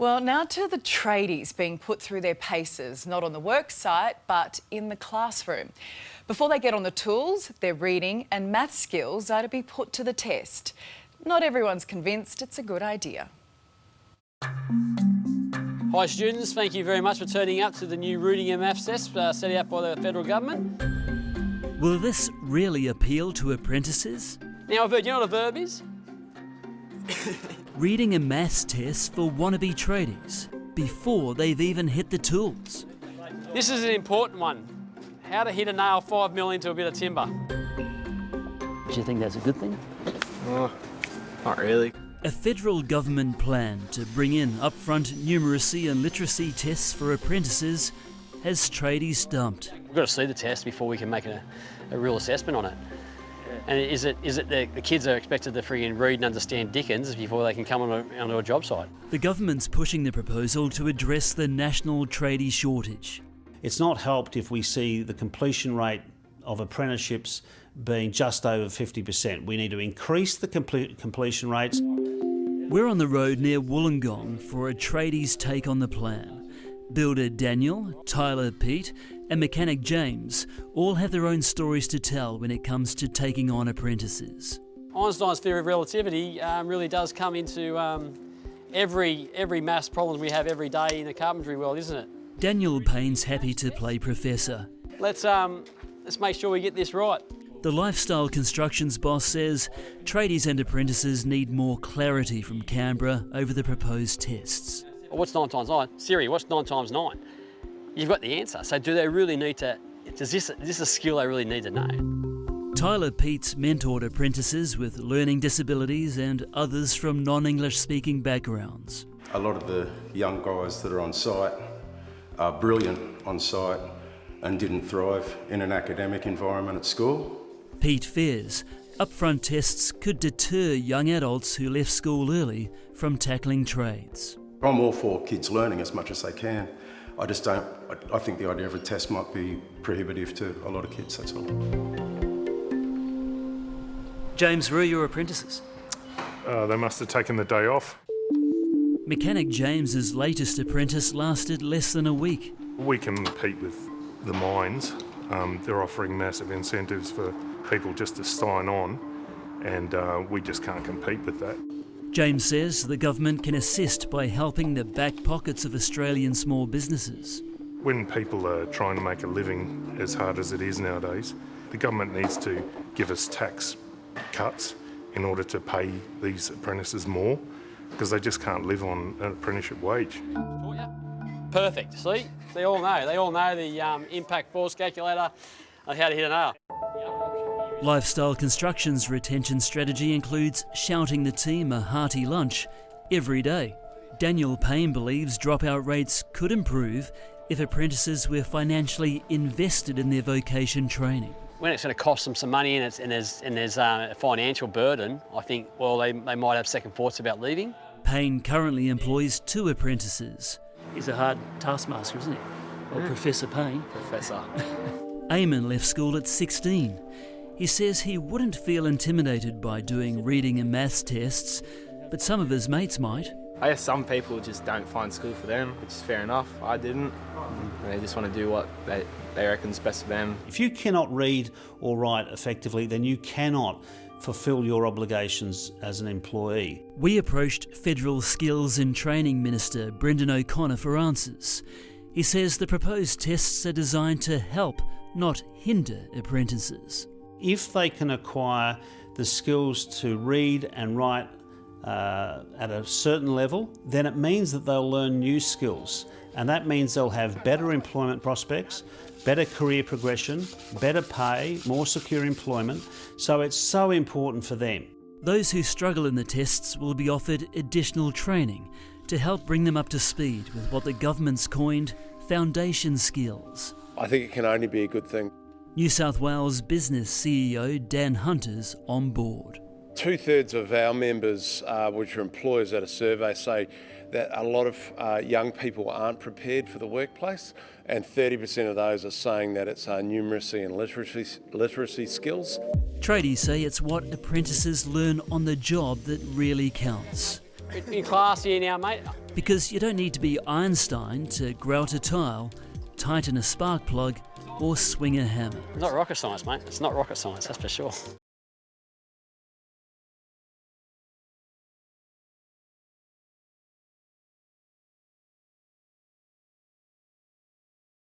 Well, now to the tradies being put through their paces, not on the work site, but in the classroom. Before they get on the tools, their reading and math skills are to be put to the test. Not everyone's convinced it's a good idea. Hi students, thank you very much for turning up to the new reading and maths test set out by the federal government. Will this really appeal to apprentices? Now I've heard, you know what a verb is? Reading and maths tests for wannabe tradies before they've even hit the tools. This is an important one. How to hit a nail 5 mil into a bit of timber. Do you think that's a good thing? Oh, not really. A federal government plan to bring in upfront numeracy and literacy tests for apprentices has tradies stumped. We've got to see the test before we can make a real assessment on it. And is it the kids are expected to friggin' read and understand Dickens before they can come onto a job site? The government's pushing the proposal to address the national tradie shortage. It's not helped if we see the completion rate of apprenticeships being just over 50%. We need to increase the completion rates. We're on the road near Wollongong for a tradies' take on the plan. Builder Daniel, Tyler Pete and mechanic James all have their own stories to tell when it comes to taking on apprentices. Einstein's theory of relativity really does come into every maths problem we have every day in the carpentry world, isn't it? Daniel Payne's happy to play professor. Let's make sure we get this right. The Lifestyle Constructions boss says tradies and apprentices need more clarity from Canberra over the proposed tests. What's 9 times 9? Siri, what's 9 times 9? You've got the answer. So do they really need to, is this a skill they really need to know? Tyler Pete's mentored apprentices with learning disabilities and others from non-English speaking backgrounds. A lot of the young guys that are on site are brilliant on site and didn't thrive in an academic environment at school. Pete fears upfront tests could deter young adults who left school early from tackling trades. I'm all for kids learning as much as they can. I think the idea of a test might be prohibitive to a lot of kids, that's all. James, where are your apprentices? They must have taken the day off. Mechanic James's latest apprentice lasted less than a week. We can compete with the mines. They're offering massive incentives for people just to sign on, and we just can't compete with that. James says the government can assist by helping the back pockets of Australian small businesses. When people are trying to make a living as hard as it is nowadays, the government needs to give us tax cuts in order to pay these apprentices more, because they just can't live on an apprenticeship wage. Perfect. See? They all know the impact force calculator on how to hit a nail. Lifestyle Constructions' retention strategy includes shouting the team a hearty lunch every day. Daniel Payne believes dropout rates could improve if apprentices were financially invested in their vocation training. When it's going to cost them some money and there's a financial burden, I think, well, they might have second thoughts about leaving. Payne currently employs 2 apprentices. He's a hard taskmaster, isn't he? Well, Professor Payne. Professor. Eamon left school at 16. He says he wouldn't feel intimidated by doing reading and maths tests, but some of his mates might. I guess some people just don't find school for them, which is fair enough. I didn't. They just want to do what they reckon's best for them. If you cannot read or write effectively, then you cannot fulfil your obligations as an employee. We approached Federal Skills and Training Minister Brendan O'Connor for answers. He says the proposed tests are designed to help, not hinder apprentices. If they can acquire the skills to read and write at a certain level, then it means that they'll learn new skills. And that means they'll have better employment prospects, better career progression, better pay, more secure employment. So it's so important for them. Those who struggle in the tests will be offered additional training to help bring them up to speed with what the government's coined foundation skills. I think it can only be a good thing. New South Wales business CEO Dan Hunter's on board. 2/3 of our members, which are employers at a survey, say that a lot of young people aren't prepared for the workplace, and 30% of those are saying that it's numeracy and literacy skills. Tradies say it's what apprentices learn on the job that really counts. In class here now, mate, Because you don't need to be Einstein to grout a tile, tighten a spark plug or swing a hammer. It's not rocket science, mate. It's not rocket science, that's for sure.